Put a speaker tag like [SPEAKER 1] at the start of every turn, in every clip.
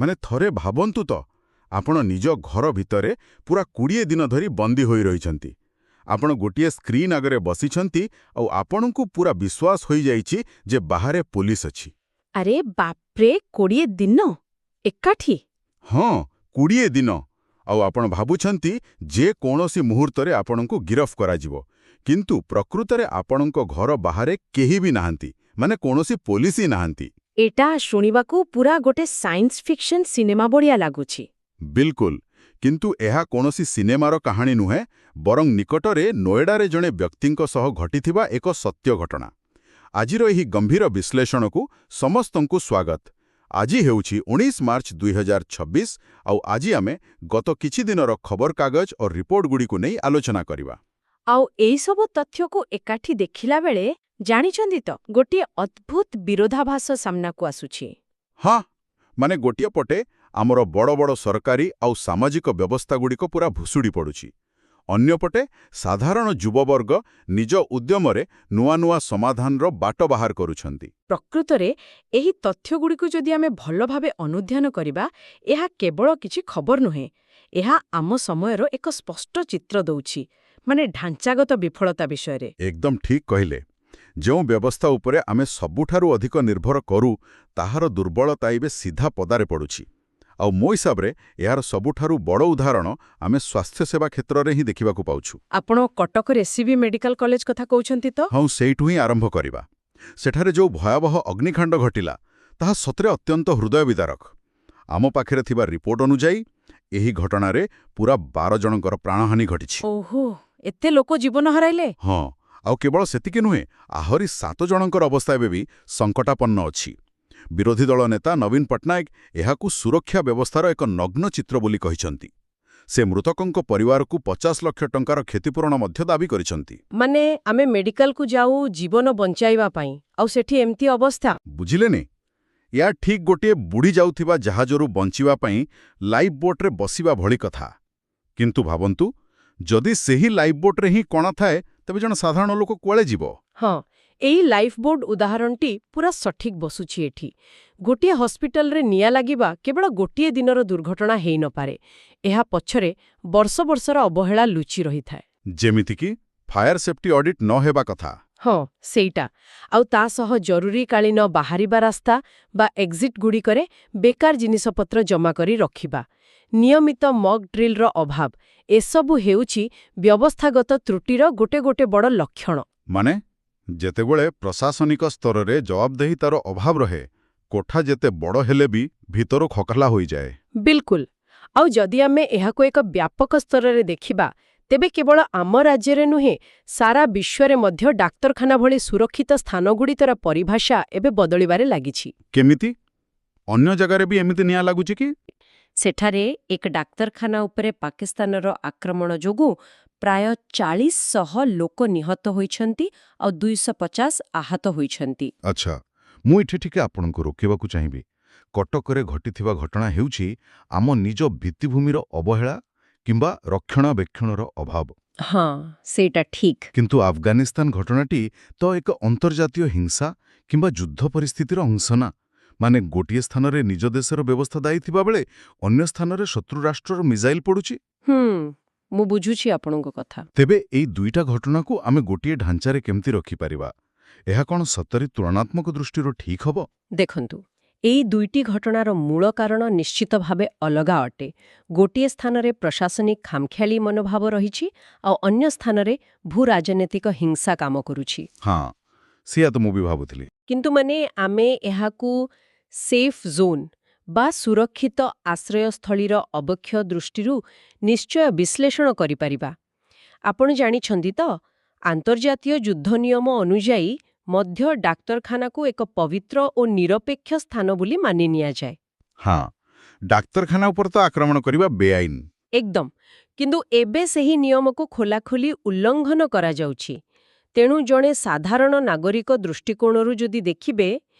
[SPEAKER 1] ମାନେ ଥରେ ଭାବନ୍ତୁ ତ, ଆପଣ ନିଜ ଘର ଭିତରେ ପୁରା 20 ଦିନ ଧରି ବନ୍ଦୀ ହୋଇ ରହିଛନ୍ତି। ଆପଣ ଗୋଟିଏ ସ୍କ୍ରିନ୍ ଆଗରେ ବସିଛନ୍ତି ଆଉ ଆପଣଙ୍କୁ ପୁରା ବିଶ୍ୱାସ ହୋଇଯାଇଛି ଯେ ବାହାରେ ପୋଲିସ ଅଛି।
[SPEAKER 2] ଆରେ ବାପ୍ରେ, 20 ଦିନ ଏକାଠି?
[SPEAKER 1] ହଁ, 20 ଦିନ। ଆଉ ଆପଣ ଭାବୁଛନ୍ତି ଯେ କୌଣସି ମୁହୂର୍ତ୍ତରେ ଆପଣଙ୍କୁ ଗିରଫ କରାଯିବ। କିନ୍ତୁ ପ୍ରକୃତରେ ଆପଣଙ୍କ ଘର ବାହାରେ କେହି ବି ନାହାନ୍ତି, ମାନେ କୌଣସି ପୋଲିସ ହିଁ ନାହାନ୍ତି।
[SPEAKER 2] ଏଟା ଶୁଣିବାକୁ ପୁରା ଗୋଟେ ସାଇନ୍ସ ଫିକ୍ସନ ସିନେମା ଭଳିଆ ଲାଗୁଛି।
[SPEAKER 1] ବିଲକୁଲ। କିନ୍ତୁ ଏହା କୌଣସି ସିନେମାର କାହାଣୀ ନୁହେଁ, ବରଂ ନିକଟରେ ନୋଏଡାରେ ଜଣେ ବ୍ୟକ୍ତିଙ୍କ ସହ ଘଟିଥିବା ଏକ ସତ୍ୟ ଘଟଣା। ଆଜିର ଏହି ଗମ୍ଭୀର ବିଶ୍ଳେଷଣକୁ ସମସ୍ତଙ୍କୁ ସ୍ୱାଗତ। ଆଜି ହେଉଛି 19 ମାର୍ଚ୍ଚ 2026, ଆଉ ଆଜି ଆମେ ଗତ କିଛି ଦିନର ଖବରକାଗଜ ଓ ରିପୋର୍ଟଗୁଡ଼ିକୁ ନେଇ ଆଲୋଚନା କରିବା।
[SPEAKER 2] ଆଉ ଏଇସବୁ ତଥ୍ୟକୁ ଏକାଠି ଦେଖିଲା ବେଳେ ଜାଣିଛନ୍ତି ତ, ଗୋଟିଏ ଅଦ୍ଭୁତ ବିରୋଧାଭାସ ସାମ୍ନାକୁ ଆସୁଛି।
[SPEAKER 1] ହଁ, ମାନେ ଗୋଟିଏ ପଟେ ଆମର ବଡ଼ ବଡ଼ ସରକାରୀ ଆଉ ସାମାଜିକ ବ୍ୟବସ୍ଥାଗୁଡ଼ିକ ପୁରା ଭୁଷୁଡ଼ି ପଡ଼ୁଛି। ଅନ୍ୟପଟେ ସାଧାରଣ ଯୁବବର୍ଗ ନିଜ ଉଦ୍ୟମରେ ନୂଆ ନୂଆ ସମାଧାନର ବାଟ ବାହାର କରୁଛନ୍ତି।
[SPEAKER 2] ପ୍ରକୃତରେ ଏହି ତଥ୍ୟଗୁଡ଼ିକୁ ଯଦି ଆମେ ଭଲ ଭାବେ ଅନୁଧ୍ୟାନ କରିବା, ଏହା କେବଳ କିଛି ଖବର ନୁହେଁ, ଏହା ଆମ ସମୟର ଏକ ସ୍ପଷ୍ଟ ଚିତ୍ର ଦେଉଛି, ମାନେ ଢାଞ୍ଚାଗତ ବିଫଳତା ବିଷୟରେ।
[SPEAKER 1] ଏକଦମ ଠିକ୍ କହିଲେ। ଯେଉଁ ବ୍ୟବସ୍ଥା ଉପରେ ଆମେ ସବୁଠାରୁ ଅଧିକ ନିର୍ଭର କରୁ, ତାହାର ଦୁର୍ବଳତା ଏବେ ସିଧା ପଦାରେ ପଡ଼ୁଛି। ଆଉ ମୋ ହିସାବରେ ଏହାର ସବୁଠାରୁ ବଡ଼ ଉଦାହରଣ ଆମେ ସ୍ୱାସ୍ଥ୍ୟସେବା କ୍ଷେତ୍ରରେ ହିଁ ଦେଖିବାକୁ ପାଉଛୁ।
[SPEAKER 2] ଆପଣ କଟକର ଏସ୍ସିବି ମେଡିକାଲ କଲେଜ କଥା କହୁଛନ୍ତି ତ?
[SPEAKER 1] ହଁ, ସେଇଠୁ ହିଁ ଆରମ୍ଭ କରିବା। ସେଠାରେ ଯେଉଁ ଭୟାବହ ଅଗ୍ନିକାଣ୍ଡ ଘଟିଲା, ତାହା ସତରେ ଅତ୍ୟନ୍ତ ହୃଦୟ ବିଦାରକ। ଆମ ପାଖରେ ଥିବା ରିପୋର୍ଟ ଅନୁଯାୟୀ ଏହି ଘଟଣାରେ ପୁରା 12 ଜଣଙ୍କର ପ୍ରାଣହାନି ଘଟିଛି।
[SPEAKER 2] ଓହୋ, ଏତେ ଲୋକ ଜୀବନ ହରାଇଲେ?
[SPEAKER 1] ହଁ, ଆଉ କେବଳ ସେତିକି ନୁହେଁ, ଆହୁରି 7 ଜଣଙ୍କର ଅବସ୍ଥା ଏବେ ବି ସଙ୍କଟାପନ୍ନ ଅଛି। ବିରୋଧୀ ଦଳ ନେତା ନବୀନ ପଟ୍ଟନାୟକ ଏହାକୁ ସୁରକ୍ଷା ବ୍ୟବସ୍ଥାର ଏକ ନଗ୍ନ ଚିତ୍ର ବୋଲି କହିଛନ୍ତି। ସେ ମୃତକଙ୍କ ପରିବାରକୁ 50 ଲକ୍ଷ ଟଙ୍କାର କ୍ଷତିପୂରଣ ମଧ୍ୟ ଦାବି କରିଛନ୍ତି।
[SPEAKER 2] ମାନେ ଆମେ ମେଡିକାଲକୁ ଯାଉ ଜୀବନ ବଞ୍ଚାଇବା ପାଇଁ, ଆଉ ସେଠି ଏମିତି ଅବସ୍ଥା?
[SPEAKER 1] ବୁଝିଲେନି? ୟା ଠିକ୍ ଗୋଟିଏ ବୁଡ଼ି ଯାଉଥିବା ଜାହାଜରୁ ବଞ୍ଚିବା ପାଇଁ ଲାଇଫ୍ ବୋଟ୍ରେ ବସିବା ଭଳି କଥା। କିନ୍ତୁ ଭାବନ୍ତୁ, ଯଦି ସେହି ଲାଇଫ୍ ବୋଟ୍ରେ ହିଁ କଣା ଥାଏ, ତେବେ ଜଣେ ସାଧାରଣ ଲୋକ କୁଆଡ଼େ ଯିବ?
[SPEAKER 2] ହଁ, ଏଇ ଲାଇଫବୋଟ୍ ଉଦାହରଣଟି ପୁରା ସଠିକ୍ ବସୁଛି ଏଠି। ଗୋଟିଏ ହସ୍ପିଟାଲରେ ନିଆଁ ଲାଗିବା କେବଳ ଗୋଟିଏ ଦିନର ଦୁର୍ଘଟଣା ହେଇନପାରେ। ଏହା ପଛରେ ବର୍ଷ ବର୍ଷର ଅବହେଳା ଲୁଚି ରହିଥାଏ।
[SPEAKER 1] ଯେମିତିକି ଫାୟାର ସେଫ୍ଟି ଅଡିଟ୍ ନ ହେବା କଥା।
[SPEAKER 2] ହଁ, ସେଇଟା। ଆଉ ତା ସହ ଜରୁରୀକାଳୀନ ବାହାରିବା ରାସ୍ତା ବା ଏକ୍ଜିଟ୍‌ଗୁଡ଼ିକରେ ବେକାର ଜିନିଷପତ୍ର ଜମା କରି ରଖିବା, ନିୟମିତ ମକ୍ ଡ୍ରିଲ୍‌ର ଅଭାବ, ଏସବୁ ହେଉଛି ବ୍ୟବସ୍ଥାଗତ ତ୍ରୁଟିର ଗୋଟେ ଗୋଟେ ବଡ଼ ଲକ୍ଷଣ।
[SPEAKER 1] ମାନେ ଯେତେବେଳେ ପ୍ରଶାସନିକ ସ୍ତରରେ ଜବାବଦେହିତାର ଅଭାବ ରହେ, କୋଠା ଯେତେ ବଡ଼ ହେଲେ ବି ଭିତରୁ ଖୋକଲା ହୋଇଯାଏ।
[SPEAKER 2] ବିଲକୁଲ। ଆଉ ଯଦି ଆମେ ଏହାକୁ ଏକ ବ୍ୟାପକ ସ୍ତରରେ ଦେଖିବା, ତେବେ କେବଳ ଆମ ରାଜ୍ୟରେ ନୁହେଁ, ସାରା ବିଶ୍ୱରେ ମଧ୍ୟ ଡାକ୍ତରଖାନା ଭଳି ସୁରକ୍ଷିତ ସ୍ଥାନଗୁଡ଼ିକର ପରିଭାଷା ଏବେ ବଦଳିବାରେ ଲାଗିଛି।
[SPEAKER 1] କେମିତି? ଅନ୍ୟ ଜାଗାରେ ବି ଏମିତି ନିଆଁ ଲାଗୁଛି କି?
[SPEAKER 2] ସେଠାରେ ଏକ ଡାକ୍ତରଖାନା ଉପରେ ପାକିସ୍ତାନର ଆକ୍ରମଣ ଯୋଗୁଁ ପ୍ରାୟ 40,000 ଲୋକ ନିହତ ହୋଇଛନ୍ତି ଆଉ 250 ଆହତ ହୋଇଛନ୍ତି।
[SPEAKER 1] ଆଚ୍ଛା, ମୁଁ ଏଠି ଟିକେ ଆପଣଙ୍କୁ ରୋକିବାକୁ ଚାହିଁବି। କଟକରେ ଘଟିଥିବା ଘଟଣା ହେଉଛି ଆମ ନିଜ ଭିତ୍ତିଭୂମିର ଅବହେଳା କିମ୍ବା ରକ୍ଷଣାବେକ୍ଷଣର ଅଭାବ।
[SPEAKER 2] ହଁ, ସେଇଟା ଠିକ୍।
[SPEAKER 1] କିନ୍ତୁ ଆଫଗାନିସ୍ତାନ ଘଟଣାଟି ତ ଏକ ଅନ୍ତର୍ଜାତୀୟ ହିଂସା କିମ୍ବା ଯୁଦ୍ଧ ପରିସ୍ଥିତିର ଅଂଶ ନା। ମାନେ ଗୋଟିଏ ସ୍ଥାନରେ ନିଜ ଦେଶର ବ୍ୟବସ୍ଥା ଦାୟୀ ଥିବାବେଳେ ଅନ୍ୟ ସ୍ଥାନରେ ଶତ୍ରୁ ରାଷ୍ଟ୍ରର ମିସାଇଲ ପଡ଼ୁଛି।
[SPEAKER 2] ମୁଁ ବୁଝୁଛି ଆପଣଙ୍କ କଥା।
[SPEAKER 1] ତେବେ ଏଇ ଦୁଇଟା ଘଟଣାକୁ ଆମେ ଗୋଟିଏ ଢାଞ୍ଚାରେ କେମିତି ରଖିପାରିବା? ଏହା କ'ଣ ସତରେ ତୁଳନାତ୍ମକ ଦୃଷ୍ଟିରୁ ଠିକ୍ ହେବ?
[SPEAKER 2] ଦେଖନ୍ତୁ, ଏଇ ଦୁଇଟି ଘଟଣାର ମୂଳ କାରଣ ନିଶ୍ଚିତ ଭାବେ ଅଲଗା ଅଟେ। ଗୋଟିଏ ସ୍ଥାନରେ ପ୍ରଶାସନିକ ଖାମଖିଆଲି ମନୋଭାବ ରହିଛି, ଆଉ ଅନ୍ୟ ସ୍ଥାନରେ ଭୂ-ରାଜନୈତିକ ହିଂସା କାମ କରୁଛି।
[SPEAKER 1] ହଁ, ସେଇଆ ତ ମୁଁ ବି ଭାବୁଥିଲି।
[SPEAKER 2] କିନ୍ତୁ ଆମେ ଏହାକୁ ସେଫ୍ ଜୋନ୍ ବା ସୁରକ୍ଷିତ ଆଶ୍ରୟସ୍ଥଳୀର ଅବକ୍ଷ ଦୃଷ୍ଟିରୁ ନିଶ୍ଚୟ ବିଶ୍ଳେଷଣ କରିପାରିବା। ଆପଣ ଜାଣିଛନ୍ତି ତ, ଆନ୍ତର୍ଜାତୀୟ ଯୁଦ୍ଧ ନିୟମ ଅନୁଯାୟୀ ମଧ୍ୟ ଡାକ୍ତରଖାନାକୁ ଏକ ପବିତ୍ର ଓ ନିରପେକ୍ଷ ସ୍ଥାନ ବୋଲି ମାନି ନିଆଯାଏ।
[SPEAKER 1] ହଁ, ଡାକ୍ତରଖାନା ଉପରେ ତ ଆକ୍ରମଣ କରିବା ବେଆଇନ।
[SPEAKER 2] ଏକଦମ। କିନ୍ତୁ ଏବେ ସେହି ନିୟମକୁ ଖୋଲାଖୋଲି ଉଲ୍ଲଙ୍ଘନ କରାଯାଉଛି। ତେଣୁ ଜଣେ ସାଧାରଣ ନାଗରିକ ଦୃଷ୍ଟିକୋଣରୁ ଯଦି ଦେଖିବେ,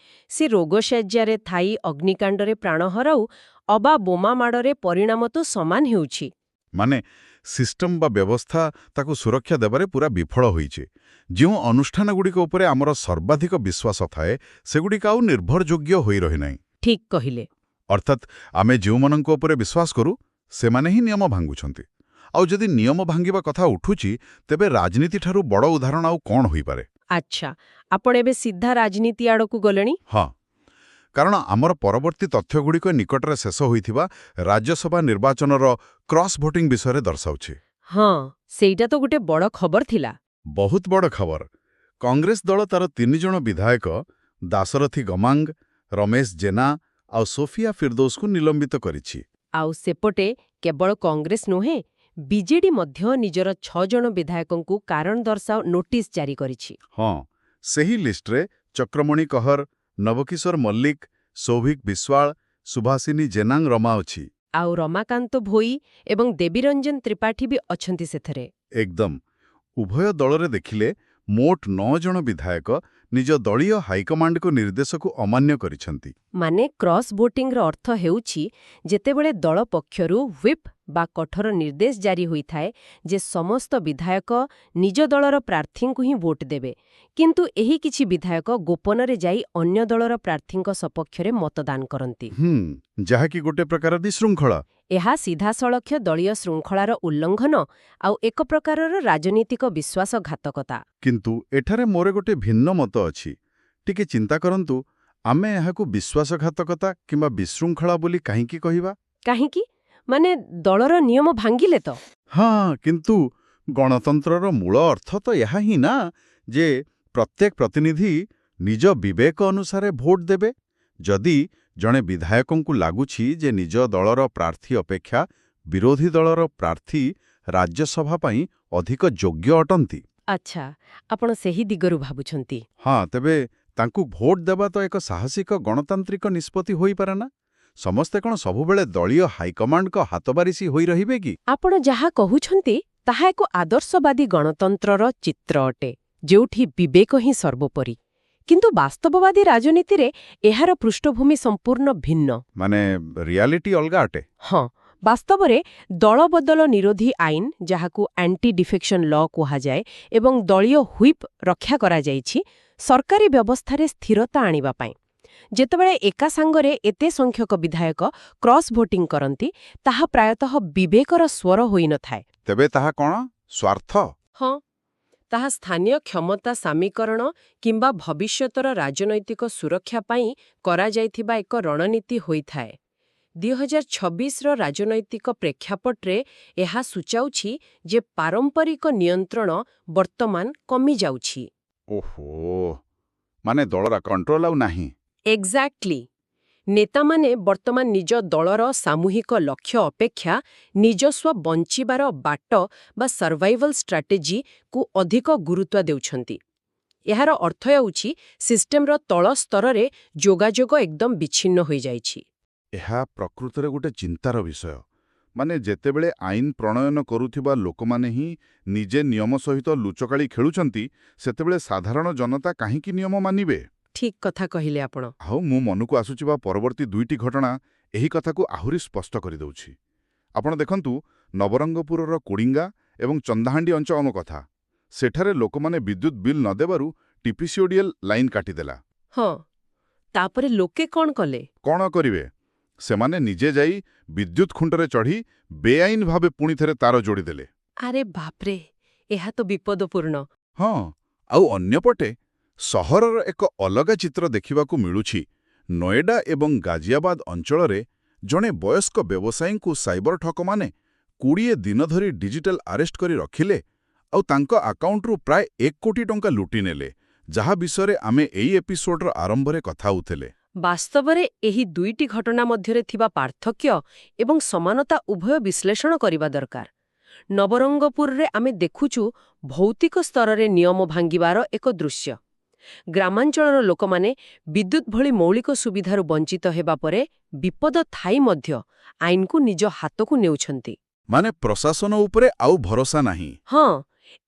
[SPEAKER 2] ସେ ରୋଗଶଯ୍ୟାରେ ଥାଇ ଅଗ୍ନିକାଣ୍ଡରେ ପ୍ରାଣ ହରାଉ ଅବା ବୋମା ମାଡ଼ରେ ପରିଣାମ ତ ସମାନ ହେଉଛି।
[SPEAKER 1] ମାନେ ସିଷ୍ଟମ ବା ବ୍ୟବସ୍ଥା ତାକୁ ସୁରକ୍ଷା ଦେବାରେ ପୁରା ବିଫଳ ହୋଇଛି। ଯେଉଁ ଅନୁଷ୍ଠାନଗୁଡ଼ିକ ଉପରେ ଆମର ସର୍ବାଧିକ ବିଶ୍ୱାସ ଥାଏ, ସେଗୁଡ଼ିକ ଆଉ ନିର୍ଭରଯୋଗ୍ୟ ହୋଇ ରହିନାହିଁ।
[SPEAKER 2] ଠିକ୍ କହିଲେ।
[SPEAKER 1] ଅର୍ଥାତ୍ ଆମେ ଯେଉଁମାନଙ୍କ ଉପରେ ବିଶ୍ୱାସ କରୁ ସେମାନେ ହିଁ ନିୟମ ଭାଙ୍ଗୁଛନ୍ତି। ଆଉ ଯଦି ନିୟମ ଭାଙ୍ଗିବା କଥା ଉଠୁଛି ତେବେ ରାଜନୀତିଠାରୁ ବଡ଼ ଉଦାହରଣ ଆଉ କ'ଣ ହୋଇପାରେ?
[SPEAKER 2] ଆଚ୍ଛା, ଆପଣ ଏବେ ସିଧା ରାଜନୀତି ଆଡ଼କୁ ଗଲେଣି?
[SPEAKER 1] ହଁ, କାରଣ ଆମର ପରବର୍ତ୍ତୀ ତଥ୍ୟଗୁଡ଼ିକ ନିକଟରେ ଶେଷ ହୋଇଥିବା ରାଜ୍ୟସଭା ନିର୍ବାଚନର କ୍ରସ୍ ଭୋଟିଂ ବିଷୟରେ ଦର୍ଶାଉଛି।
[SPEAKER 2] ହଁ, ସେଇଟା ତ ଗୋଟେ ବଡ଼ ଖବର ଥିଲା।
[SPEAKER 1] ବହୁତ ବଡ଼ ଖବର। କଂଗ୍ରେସ ଦଳ ତାର 3 ଜଣ ବିଧାୟକ ଦାଶରଥୀ ଗମାଙ୍ଗ, ରମେଶ ଜେନା ଆଉ ସୋଫିଆ ଫିରଦୌସକୁ ନିଲମ୍ବିତ କରିଛି।
[SPEAKER 2] ଆଉ ସେପଟେ କେବଳ କଂଗ୍ରେସ ନୁହେଁ, ବିଜେଡି ମଧ୍ୟ ନିଜର 6 ଜଣ ବିଧାୟକଙ୍କୁ କାରଣ ଦର୍ଶାଅ ନୋଟିସ୍ ଜାରି କରିଛି।
[SPEAKER 1] ହଁ, ସେହି ଲିଷ୍ଟରେ ଚକ୍ରମଣି କହର, ନବକିଶୋର ମଲ୍ଲିକ, ସୌଭିକ ବିଶ୍ୱାଳ, ସୁଭାସିନୀ ଜେନାଙ୍ଗ ରମା ଅଛି।
[SPEAKER 2] ଆଉ ରମାକାନ୍ତ ଭୋଇ ଏବଂ ଦେବୀରଞ୍ଜନ ତ୍ରିପାଠୀ ବି ଅଛନ୍ତି ସେଥିରେ।
[SPEAKER 1] ଏକଦମ। ଉଭୟ ଦଳରେ ଦେଖିଲେ ମୋଟ 9 ଜଣ ବିଧାୟକ ନିଜ ଦଳୀୟ ହାଇକମାଣ୍ଡଙ୍କ ନିର୍ଦ୍ଦେଶକୁ ଅମାନ୍ୟ କରିଛନ୍ତି।
[SPEAKER 2] ମାନେ କ୍ରସ୍ ଭୋଟିଂର ଅର୍ଥ ହେଉଛି ଯେତେବେଳେ ଦଳ ପକ୍ଷରୁ ହ୍ୱିପ୍ ବା କଠୋର ନିର୍ଦ୍ଦେଶ ଜାରି ହୋଇଥାଏ ଯେ ସମସ୍ତ ବିଧାୟକ ନିଜ ଦଳର ପ୍ରାର୍ଥୀଙ୍କୁ ହିଁ ଭୋଟ ଦେବେ, କିନ୍ତୁ ଏହି କିଛି ବିଧାୟକ ଗୋପନରେ ଯାଇ ଅନ୍ୟ ଦଳର ପ୍ରାର୍ଥୀଙ୍କ ସପକ୍ଷରେ ମତଦାନ କରନ୍ତି।
[SPEAKER 1] ଯାହାକି ଗୋଟେ ପ୍ରକାର ବିଶୃଙ୍ଖଳା।
[SPEAKER 2] ଏହା ସିଧାସଳଖ ଦଳୀୟ ଶୃଙ୍ଖଳାର ଉଲ୍ଲଂଘନ ଆଉ ଏକ ପ୍ରକାରର ରାଜନୀତିକ ବିଶ୍ୱାସଘାତକତା।
[SPEAKER 1] କିନ୍ତୁ ଏଠାରେ ମୋର ଗୋଟେ ଭିନ୍ନ ମତ ଅଛି। ଟିକେ ଚିନ୍ତା କରନ୍ତୁ, ଆମେ ଏହାକୁ ବିଶ୍ୱାସଘାତକତା କିମ୍ବା ବିଶୃଙ୍ଖଳା ବୋଲି କାହିଁକି କହିବା?
[SPEAKER 2] କାହିଁକି? ମାନେ ଦଳର ନିୟମ ଭାଙ୍ଗିଲେ ତ?
[SPEAKER 1] ହଁ, କିନ୍ତୁ ଗଣତନ୍ତ୍ରର ମୂଳ ଅର୍ଥ ତ ଏହା ହିଁ ନା ଯେ ପ୍ରତ୍ୟେକ ପ୍ରତିନିଧି ନିଜ ବିବେକ ଅନୁସାରେ ଭୋଟ ଦେବେ। ଯଦି ଜଣେ ବିଧାୟକଙ୍କୁ ଲାଗୁଛି ଯେ ନିଜ ଦଳର ପ୍ରାର୍ଥୀ ଅପେକ୍ଷା ବିରୋଧୀ ଦଳର ପ୍ରାର୍ଥୀ ରାଜ୍ୟସଭା ପାଇଁ ଅଧିକ ଯୋଗ୍ୟ ଅଟନ୍ତି।
[SPEAKER 2] ଆଚ୍ଛା, ଆପଣ ସେହି ଦିଗରୁ ଭାବୁଛନ୍ତି?
[SPEAKER 1] ହଁ, ତେବେ ତାଙ୍କୁ ଭୋଟ ଦେବା ତ ଏକ ସାହସିକ ଗଣତାନ୍ତ୍ରିକ ନିଷ୍ପତ୍ତି ହୋଇପାରେ ନା। ସମସ୍ତେ କ'ଣ ସବୁବେଳେ ଦଳୀୟ ହାଇକମାଣ୍ଡଙ୍କ ହାତବାରିସି ହୋଇ ରହିବେ କି?
[SPEAKER 2] ଆପଣ ଯାହା କହୁଛନ୍ତି ତାହା ଏକ ଆଦର୍ଶବାଦୀ ଗଣତନ୍ତ୍ରର ଚିତ୍ର ଅଟେ, ଯେଉଁଠି ବିବେକ ହିଁ ସର୍ବୋପରି। କିନ୍ତୁ ବାସ୍ତବବାଦୀ ରାଜନୀତିରେ ଏହାର ପୃଷ୍ଠଭୂମି ସମ୍ପୂର୍ଣ୍ଣ ଭିନ୍ନ।
[SPEAKER 1] ମାନେ ରିଆଲିଟି ଅଲଗା ଅଟେ।
[SPEAKER 2] ହଁ, ବାସ୍ତବରେ ଦଳବଦଳ ନିରୋଧୀ ଆଇନ, ଯାହାକୁ ଆଣ୍ଟି ଡିଫେକ୍ସନ୍ ଲ କୁହାଯାଏ, ଏବଂ ଦଳୀୟ ହ୍ୱିପ୍ ରକ୍ଷା କରାଯାଇଛି ସରକାରୀ ବ୍ୟବସ୍ଥାରେ ସ୍ଥିରତା ଆଣିବା ପାଇଁ। ଯେତେବେଳେ ଏକା ସାଙ୍ଗରେ ଏତେ ସଂଖ୍ୟକ ବିଧାୟକ କ୍ରସ୍ ଭୋଟିଂ କରନ୍ତି, ତାହା ପ୍ରାୟତଃ ବିବେକର ସ୍ୱର ହୋଇନଥାଏ।
[SPEAKER 1] ତେବେ ତାହା କ'ଣ ସ୍ୱାର୍ଥ?
[SPEAKER 2] ହଁ, ତାହା ସ୍ଥାନୀୟ କ୍ଷମତା ସାମୀକରଣ କିମ୍ବା ଭବିଷ୍ୟତର ରାଜନୈତିକ ସୁରକ୍ଷା ପାଇଁ କରାଯାଇଥିବା ଏକ ରଣନୀତି ହୋଇଥାଏ। 2026ର ରାଜନୈତିକ ପ୍ରେକ୍ଷାପଟରେ ଏହା ସୂଚାଉଛି ଯେ ପାରମ୍ପରିକ ନିୟନ୍ତ୍ରଣ ବର୍ତ୍ତମାନ କମିଯାଉଛି।
[SPEAKER 1] ଓହୋ, ମାନେ ଦଳର କଣ୍ଟ୍ରୋଲ ଆଉ ନାହିଁ।
[SPEAKER 2] ଏକ୍ଜାକ୍ଟଲି। ନେତାମାନେ ବର୍ତ୍ତମାନ ନିଜ ଦଳର ସାମୂହିକ ଲକ୍ଷ୍ୟ ଅପେକ୍ଷା ନିଜସ୍ୱ ବଞ୍ଚିବାର ବାଟ ବା ସର୍ଭାଇଭାଲ୍ ଷ୍ଟ୍ରାଟେଜିକୁ ଅଧିକ ଗୁରୁତ୍ୱ ଦେଉଛନ୍ତି। ଏହାର ଅର୍ଥ ହେଉଛି ସିଷ୍ଟମର ତଳ ସ୍ତରରେ ଯୋଗାଯୋଗ ଏକଦମ ବିଚ୍ଛିନ୍ନ ହୋଇଯାଇଛି।
[SPEAKER 1] ଏହା ପ୍ରକୃତରେ ଗୋଟେ ଚିନ୍ତାର ବିଷୟ। ମାନେ ଯେତେବେଳେ ଆଇନ ପ୍ରଣୟନ କରୁଥିବା ଲୋକମାନେ ହିଁ ନିଜେ ନିୟମ ସହିତ ଲୁଚକାଳି ଖେଳୁଛନ୍ତି, ସେତେବେଳେ ସାଧାରଣ ଜନତା କାହିଁକି ନିୟମ ମାନିବେ?
[SPEAKER 2] ଠିକ୍ କଥା କହିଲେ ଆପଣ।
[SPEAKER 1] ଆଉ ମୁଁ ମନକୁ ଆସୁଥିବା ପରବର୍ତ୍ତୀ 2ଟି ଘଟଣା ଏହି କଥାକୁ ଆହୁରି ସ୍ପଷ୍ଟ କରିଦେଉଛି। ଆପଣ ଦେଖନ୍ତୁ, ନବରଙ୍ଗପୁରର କୋଡ଼ିଙ୍ଗା ଏବଂ ଚନ୍ଦାହାଣ୍ଡି ଅଞ୍ଚଳ କଥା। ସେଠାରେ ଲୋକମାନେ ବିଦ୍ୟୁତ୍ ବିଲ୍ ନ ଦେବାରୁ ଟିପିସିଓଡିଏଲ୍ ଲାଇନ୍ କାଟିଦେଲା।
[SPEAKER 2] ହଁ, ତାପରେ ଲୋକେ କ'ଣ କଲେ?
[SPEAKER 1] କ'ଣ କରିବେ? ସେମାନେ ନିଜେ ଯାଇ ବିଦ୍ୟୁତ୍ ଖୁଣ୍ଟରେ ଚଢ଼ି ବେଆଇନ ଭାବେ ପୁଣି ଥରେ ତାର ଯୋଡ଼ିଦେଲେ।
[SPEAKER 2] ଆରେ ବାପ୍ରେ, ଏହା ତ ବିପଦପୂର୍ଣ୍ଣ।
[SPEAKER 1] ହଁ, ଆଉ ଅନ୍ୟପଟେ ସହରର ଏକ ଅଲଗା ଚିତ୍ର ଦେଖିବାକୁ ମିଳୁଛି। ନୋଏଡା ଏବଂ ଗାଜିଆବାଦ ଅଞ୍ଚଳରେ ଜଣେ ବୟସ୍କ ବ୍ୟବସାୟୀଙ୍କୁ ସାଇବର ଠକମାନେ 20 ଦିନ ଧରି ଡିଜିଟାଲ ଆରେଷ୍ଟ କରି ରଖିଲେ ଆଉ ତାଙ୍କ ଆକାଉଣ୍ଟରୁ ପ୍ରାୟ 1 କୋଟି ଟଙ୍କା ଲୁଟିନେଲେ, ଯାହା ବିଷୟରେ ଆମେ ଏହି ଏପିସୋଡର ଆରମ୍ଭରେ କଥା ହେଉଥିଲେ।
[SPEAKER 2] ବାସ୍ତବରେ ଏହି ଦୁଇଟି ଘଟଣା ମଧ୍ୟରେ ଥିବା ପାର୍ଥକ୍ୟ ଏବଂ ସମାନତା ଉଭୟ ବିଶ୍ଳେଷଣ କରିବା ଦରକାର। ନବରଙ୍ଗପୁରରେ ଆମେ ଦେଖୁଛୁ ଭୌତିକ ସ୍ତରରେ ନିୟମ ଭାଙ୍ଗିବାର ଏକ ଦୃଶ୍ୟ। ଗ୍ରାମାଞ୍ଚଳର ଲୋକମାନେ ବିଦ୍ୟୁତ୍ ଭଳି ମୌଳିକ ସୁବିଧାରୁ ବଞ୍ଚିତ ହେବା ପରେ ବିପଦ ଥାଇ ମଧ୍ୟ ଆଇନକୁ ନିଜ ହାତକୁ ନେଉଛନ୍ତି।
[SPEAKER 1] ମାନେ ପ୍ରଶାସନ ଉପରେ ଆଉ ଭରସା ନାହିଁ।
[SPEAKER 2] ହଁ,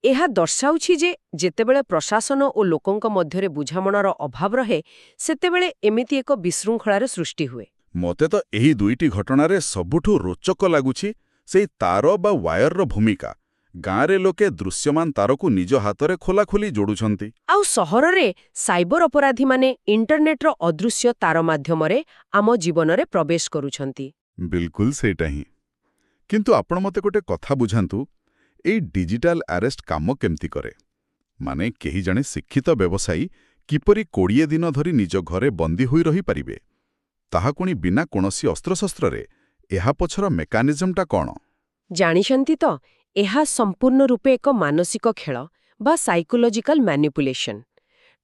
[SPEAKER 2] ଏହା ଦର୍ଶାଉଛି ଯେ ଯେତେବେଳେ ପ୍ରଶାସନ ଓ ଲୋକଙ୍କ ମଧ୍ୟରେ ବୁଝାମଣାର ଅଭାବ ରହେ, ସେତେବେଳେ ଏମିତି ଏକ ବିଶୃଙ୍ଖଳାର ସୃଷ୍ଟି ହୁଏ।
[SPEAKER 1] ମୋତେ ତ ଏହି 2ଟି ଘଟଣାରେ ସବୁଠୁ ରୋଚକ ଲାଗୁଛି ସେଇ ତାର ବା ୱାୟରର ଭୂମିକା। ଗାଁରେ ଲୋକେ ଦୃଶ୍ୟମାନ ତାରକୁ ନିଜ ହାତରେ ଖୋଲାଖୋଲି ଯୋଡୁଛନ୍ତି।
[SPEAKER 2] ଆଉ ସହରରେ ସାଇବର ଅପରାଧୀମାନେ ଇଣ୍ଟରନେଟ୍ର ଅଦୃଶ୍ୟ ତାର ମାଧ୍ୟମରେ ଆମ ଜୀବନରେ ପ୍ରବେଶ କରୁଛନ୍ତି।
[SPEAKER 1] ବିଲକୁଲ ସେଇଟା ହିଁ। କିନ୍ତୁ ଆପଣ ମୋତେ ଗୋଟେ କଥା ବୁଝାନ୍ତୁ, ଏଇ ଡିଜିଟାଲ ଆରେଷ୍ଟ କାମ କେମିତି କରେ? ମାନେ କେହି ଜଣେ ଶିକ୍ଷିତ ବ୍ୟବସାୟୀ କିପରି 20 ଦିନ ଧରି ନିଜ ଘରେ ବନ୍ଦୀ ହୋଇ ରହିପାରିବେ? ତାହା ପୁଣି ବିନା କୌଣସି ଅସ୍ତ୍ରଶସ୍ତ୍ରରେ? ଏହା ପଛର ମେକାନିଜମଟା କ'ଣ?
[SPEAKER 2] ଜାଣିଛନ୍ତି ତ, ଏହା ସମ୍ପୂର୍ଣ୍ଣ ରୂପେ ଏକ ମାନସିକ ଖେଳ ବା ସାଇକୋଲୋଜିକାଲ ମ୍ୟାନିପୁଲେସନ୍।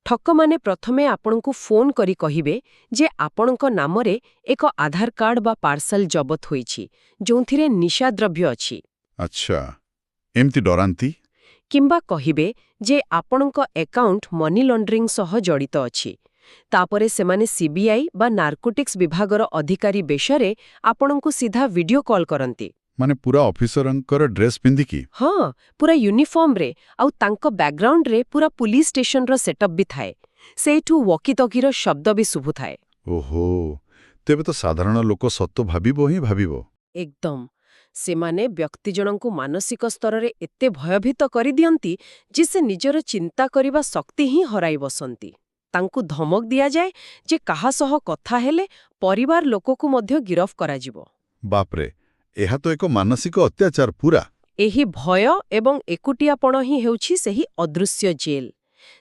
[SPEAKER 2] ଠକମାନେ ପ୍ରଥମେ ଆପଣଙ୍କୁ ଫୋନ୍ କରି କହିବେ ଯେ ଆପଣଙ୍କ ନାମରେ ଏକ ଆଧାର କାର୍ଡ ବା ପାର୍ସଲ ଜବତ ହୋଇଛି, ଯେଉଁଥିରେ ନିଶାଦ୍ରବ୍ୟ ଅଛି।
[SPEAKER 1] ଆଚ୍ଛା, ଏମିତି ଡରାନ୍ତି?
[SPEAKER 2] କିମ୍ବା କହିବେ ଯେ ଆପଣଙ୍କ ଆକାଉଣ୍ଟ ମନି ଲଣ୍ଡରିଂ ସହ ଜଡ଼ିତ ଅଛି। ତାପରେ ସେମାନେ ସିବିଆଇ ବା ନାର୍କୋଟିକ୍ସ ବିଭାଗର ଅଧିକାରୀ ବେଶରେ ଆପଣଙ୍କୁ ସିଧା ଭିଡିଓ କଲ୍ କରନ୍ତି।
[SPEAKER 1] ମାନେ ପୁରା ଅଫିସରଙ୍କର ଡ୍ରେସ୍ ପିନ୍ଧିକି?
[SPEAKER 2] ହଁ, ପୁରା ୟୁନିଫର୍ମରେ, ଆଉ ତାଙ୍କ ବ୍ୟାକ୍ଗ୍ରାଉଣ୍ଡରେ ପୁରା ପୁଲିସ ଷ୍ଟେସନର ସେଟଅପ୍ ବି ଥାଏ। ସେଇଠୁ ୱକିଟକିର ଶବ୍ଦ ବି ଶୁଭୁଥାଏ।
[SPEAKER 1] ଓହୋ, ତେବେ ତ ସାଧାରଣ ଲୋକ ସତ ଭାବିବ ହିଁ ଭାବିବ।
[SPEAKER 2] ଏକଦମ। ସେମାନେ ବ୍ୟକ୍ତି ଜଣଙ୍କୁ ମାନସିକ ସ୍ତରରେ ଏତେ ଭୟଭୀତ କରିଦିଅନ୍ତି ଯେ ସେ ନିଜର ଚିନ୍ତା କରିବା ଶକ୍ତି ହିଁ ହରାଇ ବସନ୍ତି। ତାଙ୍କୁ ଧମକ ଦିଆଯାଏ ଯେ କାହା ସହ କଥା ହେଲେ ପରିବାର ଲୋକକୁ ମଧ୍ୟ ଗିରଫ କରାଯିବ।
[SPEAKER 1] ବାପରେ, ଏହା ତ ଏକ ମାନସିକ ଅତ୍ୟାଚାର ପୁରା।
[SPEAKER 2] ଏହି ଭୟ ଏବଂ ଏକୁଟିଆପଣ ହିଁ ହେଉଛି ସେହି ଅଦୃଶ୍ୟ ଜେଲ୍।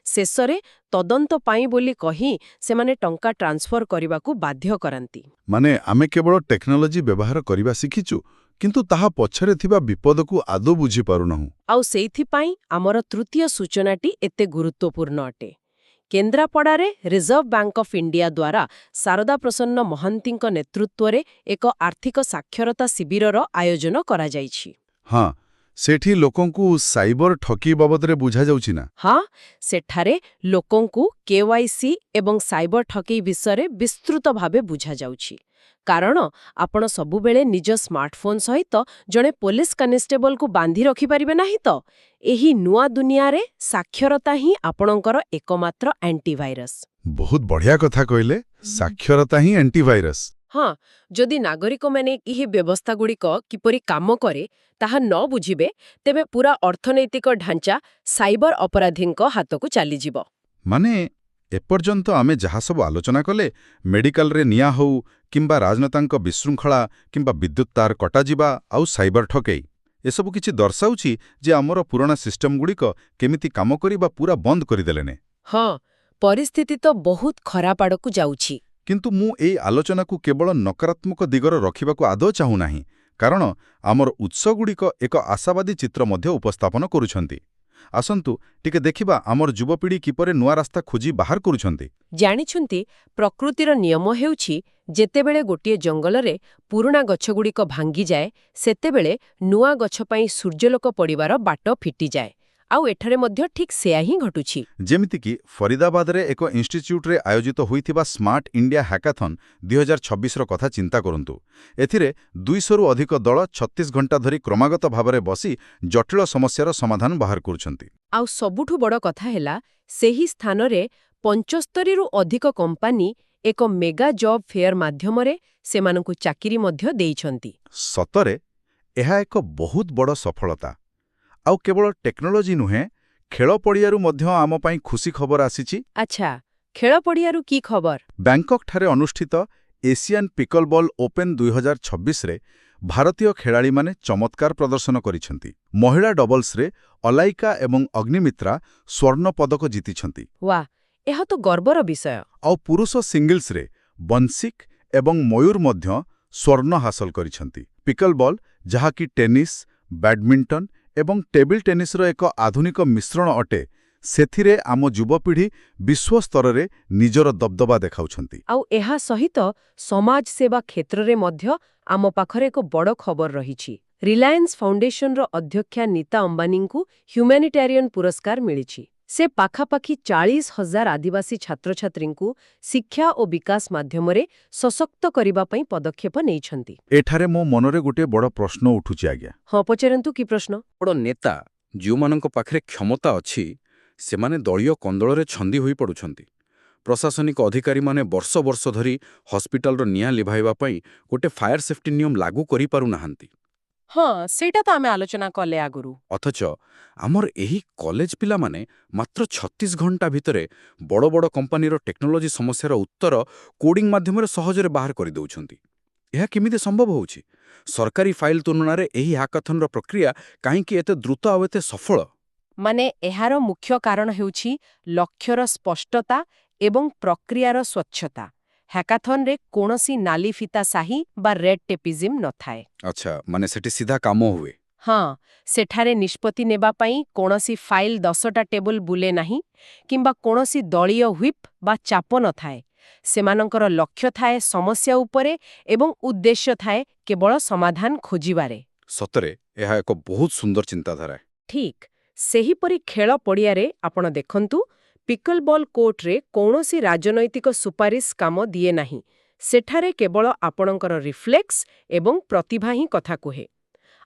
[SPEAKER 2] ଶେଷରେ ତଦନ୍ତ ପାଇଁ ବୋଲି କହି ସେମାନେ ଟଙ୍କା ଟ୍ରାନ୍ସଫର କରିବାକୁ ବାଧ୍ୟ କରାନ୍ତି।
[SPEAKER 1] ମାନେ ଆମେ କେବଳ ଟେକ୍ନୋଲୋଜି ବ୍ୟବହାର କରିବା ଶିଖିଛୁ, କିନ୍ତୁ ତାହା ପଛରେ ଥିବା ବିପଦକୁ ଆଦୌ ବୁଝିପାରୁନାହୁଁ।
[SPEAKER 2] ଆଉ ସେଇଥିପାଇଁ ଆମର ତୃତୀୟ ସୂଚନାଟି ଏତେ ଗୁରୁତ୍ୱପୂର୍ଣ୍ଣ ଅଟେ। କେନ୍ଦ୍ରାପଡ଼ାରେ ରିଜର୍ଭ ବ୍ୟାଙ୍କ ଅଫ୍ ଇଣ୍ଡିଆ ଦ୍ୱାରା ଶାରଦା ପ୍ରସନ୍ନ ମହାନ୍ତିଙ୍କ ନେତୃତ୍ୱରେ ଏକ ଆର୍ଥିକ ସାକ୍ଷରତା ଶିବିରର ଆୟୋଜନ କରାଯାଇଛି।
[SPEAKER 1] ହଁ, ସେଠି ଲୋକଙ୍କୁ ସାଇବର ଠକି ବାବଦରେ ବୁଝାଯାଉଛି ନା?
[SPEAKER 2] ହଁ, ସେଠାରେ ଲୋକଙ୍କୁ କେୱାଇସି ଏବଂ ସାଇବର ଠକେଇ ବିଷୟରେ ବିସ୍ତୃତ ଭାବେ ବୁଝାଯାଉଛି। କାରଣ ଆପଣ ସବୁବେଳେ ନିଜ ସ୍ମାର୍ଟଫୋନ୍ ସହିତ ଜଣେ ପୋଲିସ କନେଷ୍ଟେବଲକୁ ବାନ୍ଧି ରଖିପାରିବେ ନାହିଁ ତ? ଏହି ନୂଆ ଦୁନିଆରେ ସାକ୍ଷରତା ହିଁ ଆପଣଙ୍କର ଏକମାତ୍ର ଆଣ୍ଟିଭାଇରସ୍।
[SPEAKER 1] ବହୁତ ବଢ଼ିଆ କଥା କହିଲେ, ସାକ୍ଷରତା ହିଁ ଆଣ୍ଟିଭାଇରସ୍।
[SPEAKER 2] ହଁ, ଯଦି ନାଗରିକମାନେ ଏହି ବ୍ୟବସ୍ଥାଗୁଡ଼ିକ କିପରି କାମ କରେ ତାହା ନ ବୁଝିବେ, ତେବେ ପୁରା ଅର୍ଥନୈତିକ ଢାଞ୍ଚା ସାଇବର ଅପରାଧୀଙ୍କ ହାତକୁ ଚାଲିଯିବ।
[SPEAKER 1] ମାନେ ଏପର୍ଯ୍ୟନ୍ତ ଆମେ ଯାହା ସବୁ ଆଲୋଚନା କଲେ, ମେଡିକାଲରେ ନିଆଁ ହଉ କିମ୍ବା ରାଜନେତାଙ୍କ ବିଶୃଙ୍ଖଳା କିମ୍ବା ବିଦ୍ୟୁତ୍ ତାର କଟାଯିବା ଆଉ ସାଇବର ଠକେଇ, ଏସବୁ କିଛି ଦର୍ଶାଉଛି ଯେ ଆମର ପୁରୁଣା ସିଷ୍ଟମଗୁଡ଼ିକ କେମିତି କାମ କରିବା ପୁରା ବନ୍ଦ କରିଦେଲେଣି।
[SPEAKER 2] ହଁ, ପରିସ୍ଥିତି ତ ବହୁତ ଖରାପ ଆଡ଼କୁ ଯାଉଛି।
[SPEAKER 1] କିନ୍ତୁ ମୁଁ ଏଇ ଆଲୋଚନାକୁ କେବଳ ନକାରାତ୍ମକ ଦିଗର ରଖିବାକୁ ଆଦୌ ଚାହୁଁନାହିଁ, କାରଣ ଆମର ଉତ୍ସଗୁଡ଼ିକ ଏକ ଆଶାବାଦୀ ଚିତ୍ର ମଧ୍ୟ ଉପସ୍ଥାପନ କରୁଛନ୍ତି। ଆସନ୍ତୁ ଟିକେ ଦେଖିବା ଆମର ଯୁବପିଢ଼ି କିପରି ନୂଆ ରାସ୍ତା ଖୋଜି ବାହାର କରୁଛନ୍ତି।
[SPEAKER 2] ଜାଣିଛନ୍ତି, ପ୍ରକୃତିର ନିୟମ ହେଉଛି ଯେତେବେଳେ ଗୋଟିଏ ଜଙ୍ଗଲରେ ପୁରୁଣା ଗଛଗୁଡ଼ିକ ଭାଙ୍ଗିଯାଏ, ସେତେବେଳେ ନୂଆ ଗଛ ପାଇଁ ସୂର୍ଯ୍ୟଲୋକ ପଡ଼ିବାର ବାଟ ଫିଟିଯାଏ। ଆଉ ଏଠାରେ ମଧ୍ୟ ଠିକ୍ ସେୟା ହିଁ ଘଟୁଛି।
[SPEAKER 1] ଯେମିତିକି ଫରିଦାବାଦରେ ଏକ ଇନଷ୍ଟିଚ୍ୟୁଟ୍ରେ ଆୟୋଜିତ ହୋଇଥିବା ସ୍ମାର୍ଟ ଇଣ୍ଡିଆ ହ୍ୟାକାଥନ୍ 2026ର କଥା ଚିନ୍ତା କରନ୍ତୁ। ଏଥିରେ 200ରୁ ଅଧିକ ଦଳ 36 ଘଣ୍ଟା ଧରି କ୍ରମାଗତ ଭାବରେ ବସି ଜଟିଳ ସମସ୍ୟାର ସମାଧାନ ବାହାର କରୁଛନ୍ତି।
[SPEAKER 2] ଆଉ ସବୁଠୁ ବଡ଼ କଥା ହେଲା, ସେହି ସ୍ଥାନରେ 75ରୁ ଅଧିକ କମ୍ପାନୀ ଏକ ମେଗା ଜବ୍ ଫେୟାର ମାଧ୍ୟମରେ ସେମାନଙ୍କୁ ଚାକିରି ମଧ୍ୟ ଦେଇଛନ୍ତି।
[SPEAKER 1] ସତରେ ଏହା ଏକ ବହୁତ ବଡ଼ ସଫଳତା। ଆଉ କେବଳ ଟେକ୍ନୋଲୋଜି ନୁହେଁ, ଖେଳ ପଡ଼ିଆରୁ ମଧ୍ୟ ଆମ ପାଇଁ ଖୁସି ଖବର ଆସିଛି।
[SPEAKER 2] ଆଚ୍ଛା, ଖେଳ ପଡ଼ିଆରୁ କି ଖବର?
[SPEAKER 1] ବ୍ୟାଙ୍କକ୍ଠାରେ ଅନୁଷ୍ଠିତ ଏସିଆନ୍ ପିକଲବଲ୍ ଓପେନ୍ 2026ରେ ଭାରତୀୟ ଖେଳାଳିମାନେ ଚମତ୍କାର ପ୍ରଦର୍ଶନ କରିଛନ୍ତି। ମହିଳା ଡବଲ୍ସରେ ଅଲାଇକା ଏବଂ ଅଗ୍ନିମିତ୍ରା ସ୍ୱର୍ଣ୍ଣ ପଦକ ଜିତିଛନ୍ତି।
[SPEAKER 2] ୱାଃ, ଏହା ତ ଗର୍ବର ବିଷୟ।
[SPEAKER 1] ଆଉ ପୁରୁଷ ସିଙ୍ଗଲ୍ସରେ ବନ୍ସିକ୍ ଏବଂ ମୟୂର ମଧ୍ୟ ସ୍ୱର୍ଣ୍ଣ ହାସଲ କରିଛନ୍ତି। ପିକଲବଲ୍, ଯାହାକି ଟେନିସ୍, ବ୍ୟାଡମିଣ୍ଟନ ଏବଂ ଟେବିଲ୍ ଟେନିସ୍ର ଏକ ଆଧୁନିକ ମିଶ୍ରଣ ଅଟେ, ସେଥିରେ ଆମ ଯୁବପିଢ଼ି ବିଶ୍ୱସ୍ତରରେ ନିଜର ଦବଦବା ଦେଖାଉଛନ୍ତି।
[SPEAKER 2] ଆଉ ଏହା ସହିତ ସମାଜ ସେବା କ୍ଷେତ୍ରରେ ମଧ୍ୟ ଆମ ପାଖରେ ଏକ ବଡ଼ ଖବର ରହିଛି। ରିଲାଏନ୍ସ ଫାଉଣ୍ଡେସନର ଅଧ୍ୟକ୍ଷା ନୀତା ଅମ୍ବାନୀଙ୍କୁ ହ୍ୟୁମାନିଟାରିଆନ୍ ପୁରସ୍କାର ମିଳିଛି। ସେ ପାଖାପାଖି 40,000 ଆଦିବାସୀ ଛାତ୍ରଛାତ୍ରୀଙ୍କୁ ଶିକ୍ଷା ଓ ବିକାଶ ମାଧ୍ୟମରେ ସଶକ୍ତ କରିବା ପାଇଁ ପଦକ୍ଷେପ ନେଇଛନ୍ତି।
[SPEAKER 1] ଏଠାରେ ମୋ ମନରେ ଗୋଟିଏ ବଡ଼ ପ୍ରଶ୍ନ ଉଠୁଛି ଆଜ୍ଞା।
[SPEAKER 2] ହଁ, ପଚାରନ୍ତୁ, କି ପ୍ରଶ୍ନ?
[SPEAKER 3] ବଡ଼ ନେତା ଯେଉଁମାନଙ୍କ ପାଖରେ କ୍ଷମତା ଅଛି, ସେମାନେ ଦଳୀୟ କନ୍ଦଳରେ ଛନ୍ଦି ହୋଇପଡ଼ୁଛନ୍ତି। ପ୍ରଶାସନିକ ଅଧିକାରୀମାନେ ବର୍ଷ ବର୍ଷ ଧରି ହସ୍ପିଟାଲର ନିଆଁ ଲିଭାଇବା ପାଇଁ ଗୋଟେ ଫାୟାର ସେଫ୍ଟି ନିୟମ ଲାଗୁ କରିପାରୁନାହାନ୍ତି।
[SPEAKER 2] ହଁ ସେଇଟା ତ ଆମେ ଆଲୋଚନା କଲେ ଆଗରୁ।
[SPEAKER 3] ଅଥଚ ଆମର ଏହି କଲେଜ ପିଲାମାନେ ମାତ୍ର 36 ଘଣ୍ଟା ଭିତରେ ବଡ଼ ବଡ଼ କମ୍ପାନୀର ଟେକ୍ନୋଲୋଜି ସମସ୍ୟାର ଉତ୍ତର କୋଡିଂ ମାଧ୍ୟମରେ ସହଜରେ ବାହାର କରିଦେଉଛନ୍ତି। ଏହା କେମିତି ସମ୍ଭବ ହେଉଛି? ସରକାରୀ ଫାଇଲ ତୁଳନାରେ ଏହି ହ୍ୟାକାଥନ୍ର ପ୍ରକ୍ରିୟା କାହିଁକି ଏତେ ଦ୍ରୁତ ଆଉ ଏତେ ସଫଳ?
[SPEAKER 2] ମାନେ ଏହାର ମୁଖ୍ୟ କାରଣ ହେଉଛି ଲକ୍ଷ୍ୟର ସ୍ପଷ୍ଟତା ଏବଂ ପ୍ରକ୍ରିୟାର ସ୍ୱଚ୍ଛତା। ହ୍ୟାକାଥନ୍ରେ କୌଣସି ନାଲି ଫିତା ସାହି ବା ରେଡ୍ ଟେପିଜିମ୍ ନଥାଏ।
[SPEAKER 3] ଆଚ୍ଛା, ମାନେ ସେଠି ସିଧା କାମ ହୁଏ।
[SPEAKER 2] ହଁ, ସେଠାରେ ନିଷ୍ପତ୍ତି ନେବା ପାଇଁ କୌଣସି ଫାଇଲ 10ଟା ଟେବୁଲ ବୁଲେ ନାହିଁ କିମ୍ବା କୌଣସି ଦଳୀୟ ହ୍ୱିପ୍ ବା ଚାପ ନଥାଏ। ସେମାନଙ୍କର ଲକ୍ଷ୍ୟ ଥାଏ ସମସ୍ୟା ଉପରେ ଏବଂ ଉଦ୍ଦେଶ୍ୟ ଥାଏ କେବଳ ସମାଧାନ ଖୋଜିବାରେ।
[SPEAKER 3] ସତରେ ଏହା ଏକ ବହୁତ ସୁନ୍ଦର ଚିନ୍ତାଧାରା।
[SPEAKER 2] ଠିକ୍ ସେହିପରି ଖେଳ ପଡ଼ିଆରେ ଆପଣ ଦେଖନ୍ତୁ, ପିକଲବଲ୍ କୋର୍ଟରେ କୌଣସି ରାଜନୈତିକ ସୁପାରିଶ କାମ ଦିଏ ନାହିଁ। ସେଠାରେ କେବଳ ଆପଣଙ୍କର ରିଫ୍ଲେକ୍ସ ଏବଂ ପ୍ରତିଭା ହିଁ କଥା କୁହେ।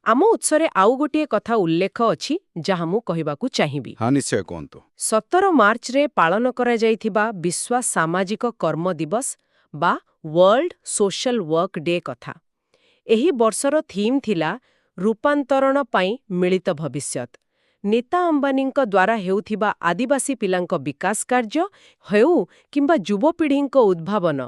[SPEAKER 2] ଆମ ଉତ୍ସରେ ଆଉ ଗୋଟିଏ କଥା ଉଲ୍ଲେଖ ଅଛି ଯାହା ମୁଁ କହିବାକୁ ଚାହିଁବି।
[SPEAKER 3] ହଁ, ନିଶ୍ଚୟ କୁହନ୍ତୁ।
[SPEAKER 2] 17 ମାର୍ଚ୍ଚରେ ପାଳନ କରାଯାଇଥିବା ବିଶ୍ୱ ସାମାଜିକ କର୍ମ ଦିବସ ବା ୱାର୍ଲଡ ସୋଶାଲ ୱାର୍କ ଡେ କଥା। ଏହି ବର୍ଷର ଥିମ୍ ଥିଲା ରୂପାନ୍ତରଣ ପାଇଁ ମିଳିତ ଭବିଷ୍ୟତ। ନେତା ଅମ୍ବାନୀଙ୍କ ଦ୍ୱାରା ହେଉଥିବା ଆଦିବାସୀ ପିଲାଙ୍କ ବିକାଶ କାର୍ଯ୍ୟ ହେଉ କିମ୍ବା ଯୁବପିଢ଼ିଙ୍କ ଉଦ୍ଭାବନ,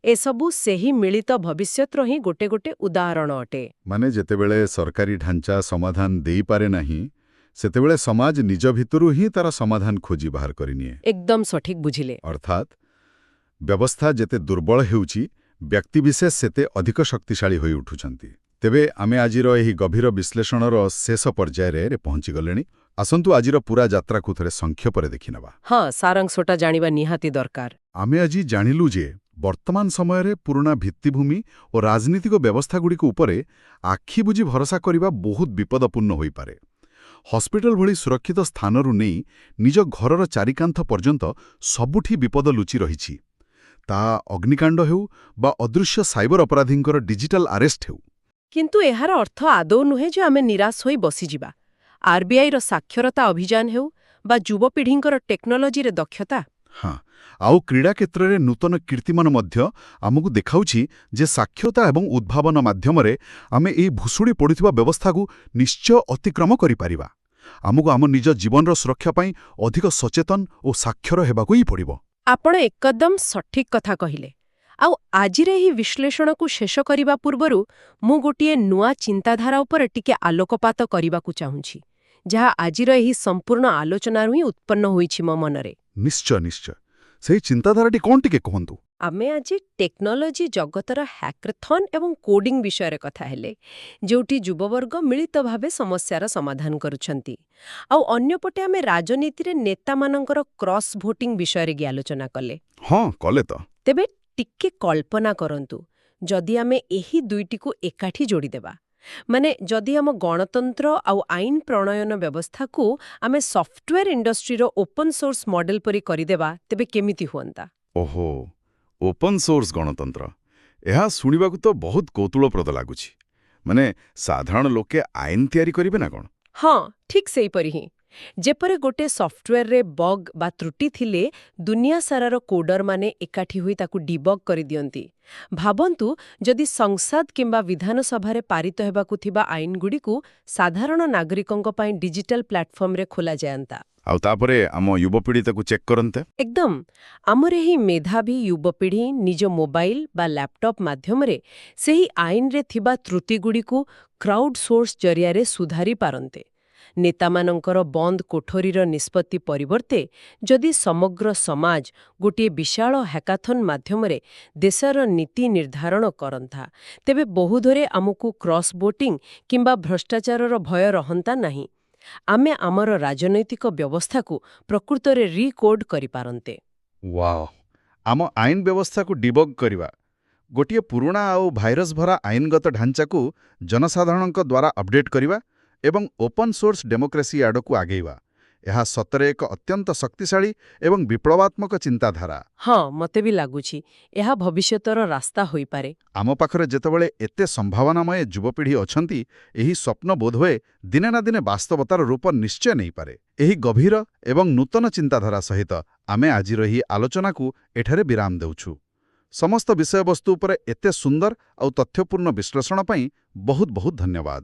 [SPEAKER 2] ଏସବୁ ସେହି ମିଳିତ ଭବିଷ୍ୟତର ହିଁ ଗୋଟେ ଗୋଟେ ଉଦାହରଣ ଅଟେ।
[SPEAKER 1] ମାନେ ଯେତେବେଳେ ସରକାରୀ ଢାଞ୍ଚା ସମାଧାନ ଦେଇପାରେ ନାହିଁ, ସେତେବେଳେ ସମାଜ ନିଜ ଭିତରୁ ହିଁ ତାର ସମାଧାନ ଖୋଜି ବାହାର କରିନିଏ।
[SPEAKER 2] ଏକଦମ ସଠିକ୍ ବୁଝିଲେ।
[SPEAKER 1] ଅର୍ଥାତ୍ ବ୍ୟବସ୍ଥା ଯେତେ ଦୁର୍ବଳ ହେଉଛି, ବ୍ୟକ୍ତିବିଶେଷ ସେତେ ଅଧିକ ଶକ୍ତିଶାଳୀ ହୋଇ ଉଠୁଛନ୍ତି। ତେବେ ଆମେ ଆଜିର ଏହି ଗଭୀର ବିଶ୍ଳେଷଣର ଶେଷ ପର୍ଯ୍ୟାୟରେ ପହଞ୍ଚିଗଲେଣି। ଆସନ୍ତୁ ଆଜିର ପୁରା ଯାତ୍ରାକୁ ଥରେ ସଂକ୍ଷେପରେ ଦେଖିନେବା।
[SPEAKER 2] ହଁ, ସାରାଂଶଟା ଜାଣିବା ନିହାତି ଦରକାର।
[SPEAKER 1] ଆମେ ଆଜି ଜାଣିଲୁ ଯେ ବର୍ତ୍ତମାନ ସମୟରେ ପୁରୁଣା ଭିତ୍ତିଭୂମି ଓ ରାଜନୀତିକ ବ୍ୟବସ୍ଥାଗୁଡ଼ିକ ଉପରେ ଆଖି ବୁଜି ଭରସା କରିବା ବହୁତ ବିପଦପୂର୍ଣ୍ଣ ହୋଇପାରେ। ହସ୍ପିଟାଲ ଭଳି ସୁରକ୍ଷିତ ସ୍ଥାନରୁ ନେଇ ନିଜ ଘରର ଚାରିକାନ୍ଥ ପର୍ଯ୍ୟନ୍ତ ସବୁଠି ବିପଦ ଲୁଚି ରହିଛି। ତା ଅଗ୍ନିକାଣ୍ଡ ହେଉ ବା ଅଦୃଶ୍ୟ ସାଇବର ଅପରାଧୀଙ୍କର ଡିଜିଟାଲ ଆରେଷ୍ଟ ହେଉ।
[SPEAKER 2] କିନ୍ତୁ ଏହାର ଅର୍ଥ ଆଦୌ ନୁହେଁ ଯେ ଆମେ ନିରାଶ ହୋଇ ବସିଯିବା। ଆର୍ବିଆଇର ସାକ୍ଷରତା ଅଭିଯାନ ହେଉ ବା ଯୁବପିଢ଼ିଙ୍କର ଟେକ୍ନୋଲୋଜିରେ ଦକ୍ଷତା।
[SPEAKER 1] ହଁ, ଆଉ କ୍ରୀଡ଼ା କ୍ଷେତ୍ରରେ ନୂତନ କୀର୍ତ୍ତିମାନ ମଧ୍ୟ ଆମକୁ ଦେଖାଉଛି ଯେ ସାକ୍ଷରତା ଏବଂ ଉଦ୍ଭାବନ ମାଧ୍ୟମରେ ଆମେ ଏହି ଭୁଷୁଡ଼ି ପଡ଼ୁଥିବା ବ୍ୟବସ୍ଥାକୁ ନିଶ୍ଚୟ ଅତିକ୍ରମ କରିପାରିବା। ଆମକୁ ଆମ ନିଜ ଜୀବନର ସୁରକ୍ଷା ପାଇଁ ଅଧିକ ସଚେତନ ଓ ସାକ୍ଷର ହେବାକୁ ହିଁ ପଡ଼ିବ।
[SPEAKER 2] ଆପଣ ଏକଦମ ସଠିକ୍ କଥା କହିଲେ। ଆଉ ଆଜିର ଏହି ବିଶ୍ଳେଷଣକୁ ଶେଷ କରିବା ପୂର୍ବରୁ ମୁଁ ଗୋଟିଏ ନୂଆ ଚିନ୍ତାଧାରା ଉପରେ ଟିକେ ଆଲୋକପାତ କରିବାକୁ ଚାହୁଁଛି, ଯାହା ଆଜିର ଏହି ସମ୍ପୂର୍ଣ୍ଣ ଆଲୋଚନାରୁ ହିଁ ଉତ୍ପନ୍ନ ହୋଇଛି ମୋ ମନରେ।
[SPEAKER 1] ନିଶ୍ଚୟ ନିଶ୍ଚୟ, ସେହି ଚିନ୍ତାଧାରାଟି କ'ଣ ଟିକେ କୁହନ୍ତୁ।
[SPEAKER 2] ଆମେ ଆଜି ଟେକ୍ନୋଲୋଜି ଜଗତର ହ୍ୟାକାଥନ୍ ଏବଂ କୋଡିଂ ବିଷୟରେ କଥା ହେଲେ, ଯେଉଁଠି ଯୁବବର୍ଗ ମିଳିତ ଭାବେ ସମସ୍ୟାର ସମାଧାନ କରୁଛନ୍ତି। ଆଉ ଅନ୍ୟପଟେ ଆମେ ରାଜନୀତିରେ ନେତାମାନଙ୍କର କ୍ରସ୍ ଭୋଟିଂ ବିଷୟରେ ଆଲୋଚନା କଲେ।
[SPEAKER 1] ହଁ, କଲେ ତ।
[SPEAKER 2] ତେବେ ଟିକେ କଳ୍ପନା କରନ୍ତୁ, ଯଦି ଆମେ ଏହି ଦୁଇଟିକୁ ଏକାଠି ଯୋଡ଼ିଦେବା, ମାନେ ଯଦି ଆମ ଗଣତନ୍ତ୍ର ଆଉ ଆଇନ ପ୍ରଣୟନ ବ୍ୟବସ୍ଥାକୁ ଆମେ ସଫ୍ଟୱେର୍ ଇଣ୍ଡଷ୍ଟ୍ରିର ଓପନ୍ ସୋର୍ସ ମଡେଲ ପରି କରିଦେବା, ତେବେ କେମିତି ହୁଅନ୍ତା?
[SPEAKER 1] ଓହୋ, ଓପନ୍ ସୋର୍ସ ଗଣତନ୍ତ୍ର। ଏହା ଶୁଣିବାକୁ ତ ବହୁତ କୌତୁହଳପ୍ରଦ ଲାଗୁଛି। ମାନେ ସାଧାରଣ ଲୋକେ ଆଇନ ତିଆରି କରିବେ ନା କ'ଣ?
[SPEAKER 2] ହଁ, ଠିକ୍ ସେଇପରି ହିଁ। ଯେପରି ଗୋଟେ ସଫ୍ଟୱେରରେ ବଗ୍ ବା ତ୍ରୁଟି ଥିଲେ ଦୁନିଆ ସାରାର କୋଡରମାନେ ଏକାଠି ହୋଇ ତାକୁ ଡିବଗ୍ କରିଦିଅନ୍ତି। ଭାବନ୍ତୁ ଯଦି ସଂସଦ କିମ୍ବା ବିଧାନସଭାରେ ପାରିତ ହେବାକୁ ଥିବା ଆଇନଗୁଡ଼ିକୁ ସାଧାରଣ ନାଗରିକଙ୍କ ପାଇଁ ଡିଜିଟାଲ ପ୍ଲାଟଫର୍ମରେ ଖୋଲାଯାଆନ୍ତା।
[SPEAKER 1] ଆଉ ତାପରେ ଆମ ଯୁବପିଢ଼ି ତାକୁ ଚେକ୍ କରନ୍ତେ।
[SPEAKER 2] ଏକଦମ। ଆମର ଏହି ମେଧାବୀ ଯୁବପିଢ଼ି ନିଜ ମୋବାଇଲ ବା ଲ୍ୟାପଟପ୍ ମାଧ୍ୟମରେ ସେହି ଆଇନରେ ଥିବା ତ୍ରୁଟିଗୁଡ଼ିକୁ କ୍ରାଉଡ୍ ସୋର୍ସ ଜରିଆରେ ସୁଧାରି ପାରନ୍ତେ। ନେତାମାନଙ୍କର ବନ୍ଦ କୋଠରୀର ନିଷ୍ପତ୍ତି ପରିବର୍ତ୍ତେ ଯଦି ସମଗ୍ର ସମାଜ ଗୋଟିଏ ବିଶାଳ ହ୍ୟାକାଥନ୍ ମାଧ୍ୟମରେ ଦେଶର ନୀତି ନିର୍ଦ୍ଧାରଣ କରନ୍ତା, ତେବେ ବହୁଧରେ ଆମକୁ କ୍ରସ୍ ଭୋଟିଂ କିମ୍ବା ଭ୍ରଷ୍ଟାଚାରର ଭୟ ରହନ୍ତା ନାହିଁ। ଆମେ ଆମର ରାଜନୈତିକ ବ୍ୟବସ୍ଥାକୁ ପ୍ରକୃତରେ ରିକୋଡ୍ କରିପାରନ୍ତେ।
[SPEAKER 1] ୱାଓ, ଆମ ଆଇନ ବ୍ୟବସ୍ଥାକୁ ଡିବଗ୍ କରିବା, ଗୋଟିଏ ପୁରୁଣା ଆଉ ଭାଇରସ୍ ଭରା ଆଇନଗତ ଢାଞ୍ଚାକୁ ଜନସାଧାରଣଙ୍କ ଦ୍ୱାରା ଅପଡେଟ୍ କରିବା ଏବଂ ଓପନ୍ ସୋର୍ସ ଡେମୋକ୍ରେସି ଆଡ଼କୁ ଆଗେଇବା, ଏହା ସତରେ ଏକ ଅତ୍ୟନ୍ତ ଶକ୍ତିଶାଳୀ ଏବଂ ବିପ୍ଳବାତ୍ମକ ଚିନ୍ତାଧାରା।
[SPEAKER 2] ହଁ, ମୋତେ ବି ଲାଗୁଛି ଏହା ଭବିଷ୍ୟତର ରାସ୍ତା ହୋଇପାରେ।
[SPEAKER 1] ଆମ ପାଖରେ ଯେତେବେଳେ ଏତେ ସମ୍ଭାବନାମୟ ଯୁବପିଢ଼ି ଅଛନ୍ତି, ଏହି ସ୍ୱପ୍ନ ବୋଧହୁଏ ଦିନେ ନା ଦିନେ ବାସ୍ତବତାର ରୂପ ନିଶ୍ଚୟ ନେଇପାରେ। ଏହି ଗଭୀର ଏବଂ ନୂତନ ଚିନ୍ତାଧାରା ସହିତ ଆମେ ଆଜିର ଏହି ଆଲୋଚନାକୁ ଏଠାରେ ବିରାମ ଦେଉଛୁ। ସମସ୍ତ ବିଷୟବସ୍ତୁ ଉପରେ ଏତେ ସୁନ୍ଦର ଆଉ ତଥ୍ୟପୂର୍ଣ୍ଣ ବିଶ୍ଳେଷଣ ପାଇଁ ବହୁତ ବହୁତ ଧନ୍ୟବାଦ।